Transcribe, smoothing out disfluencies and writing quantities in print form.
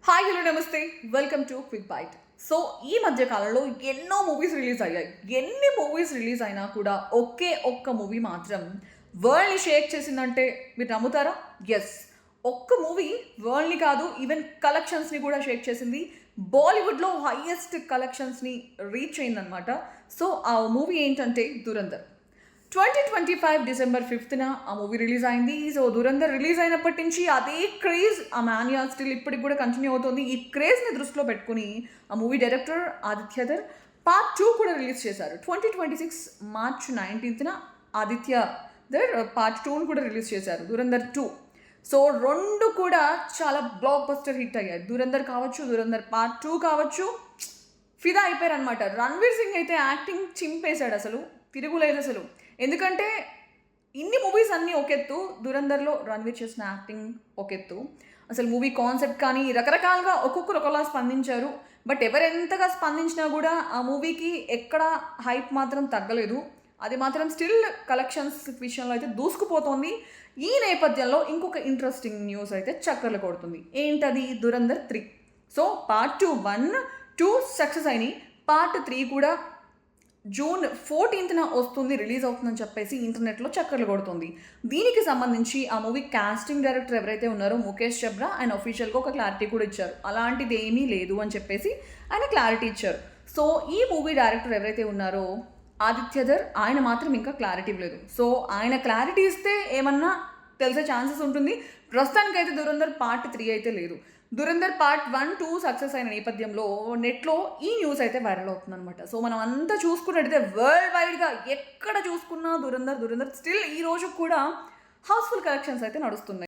Hi hello నమస్తే, welcome to quick bite. So ఈ మధ్య కాలంలో ఎన్నో మూవీస్ రిలీజ్ అయ్యాయి. ఎన్ని మూవీస్ రిలీజ్ అయినా కూడా ఒక్క మూవీ మాత్రం వరల్డ్ని షేక్ చేసిందంటే మీరు నమ్ముతారా? ఎస్, ఒక్క మూవీ వరల్డ్ని కాదు, ఈవెన్ కలెక్షన్స్ని కూడా షేక్ చేసింది. బాలీవుడ్లో హైయెస్ట్ కలెక్షన్స్ని రీచ్ అయిందనమాట. సో ఆ మూవీ ఏంటంటే దురంధర్. 2025 డిసెంబర్ 5న ఆ మూవీ రిలీజ్ అయింది. సో దురంధర్ రిలీజ్ అయినప్పటి నుంచి అదే క్రేజ్, ఆ మానియా స్టిల్ ఇప్పటికి కూడా కంటిన్యూ అవుతుంది. ఈ క్రేజ్ని దృష్టిలో పెట్టుకుని ఆ మూవీ డైరెక్టర్ ఆదిత్యధర్ పార్ట్ 2 కూడా రిలీజ్ చేశారు. 2026 మార్చ్ 19న ఆదిత్యధర్ పార్ట్ 2ను కూడా రిలీజ్ చేశారు, దురంధర్ 2. సో రెండు కూడా చాలా బ్లాక్ బస్టర్ హిట్ అయ్యాయి. దురంధర్ కావచ్చు, దురంధర్ పార్ట్ 2 కావచ్చు, ఫిదా అయిపోయారు అనమాట. రణ్వీర్ సింగ్ అయితే యాక్టింగ్ చింపేశాడు, అసలు తిరుగులేదు అసలు. ఎందుకంటే ఇన్ని మూవీస్ అన్నీ ఒకెత్తు, దురంధర్లో రణ్వీర్ చేసిన యాక్టింగ్ ఒకెత్తు. అసలు మూవీ కాన్సెప్ట్ కానీ రకరకాలుగా ఒక్కొక్కరు ఒకలా స్పందించారు. బట్ ఎవరెంతగా స్పందించినా కూడా ఆ మూవీకి ఎక్కడ హైప్ మాత్రం తగ్గలేదు. అది మాత్రం స్టిల్ కలెక్షన్స్ విషయంలో అయితే దూసుకుపోతుంది. ఈ నేపథ్యంలో ఇంకొక ఇంట్రెస్టింగ్ న్యూస్ అయితే చక్కర్లు కొడుతుంది. ఏంటది? దురంధర్ 3. సో పార్ట్ 2 1 2 సక్సెస్ అయినాయి. పార్ట్ 3 కూడా జూన్ 14న వస్తుంది, రిలీజ్ అవుతుందని చెప్పేసి ఇంటర్నెట్లో చక్కర్లు కొడుతుంది. దీనికి సంబంధించి ఆ మూవీ కాస్టింగ్ డైరెక్టర్ ఎవరైతే ఉన్నారో ముఖేష్ చబ్రా, ఆయన అఫీషియల్గా ఒక క్లారిటీ కూడా ఇచ్చారు. అలాంటిది ఏమీ లేదు అని చెప్పేసి ఆయన క్లారిటీ ఇచ్చారు. సో ఈ మూవీ డైరెక్టర్ ఎవరైతే ఉన్నారో ఆదిత్యధర్, ఆయన మాత్రం ఇంకా క్లారిటీ లేదు. సో ఆయన క్లారిటీ ఇస్తే ఏమన్నా తెలిసే ఛాన్సెస్ ఉంటుంది. ప్రస్తుతానికైతే దురంధర్ పార్ట్ 3 అయితే లేదు. దురంధర్ పార్ట్ 1 2 సక్సెస్ అయిన నేపథ్యంలో నెట్లో ఈ న్యూస్ అయితే వైరల్ అవుతుంది అనమాట. సో మనం అంతా చూసుకున్నట్టయితే వరల్డ్ వైడ్గా ఎక్కడ చూసుకున్నా దురంధర్ స్టిల్ ఈ రోజు కూడా హౌస్ఫుల్ కలెక్షన్స్ అయితే నడుస్తున్నాయి.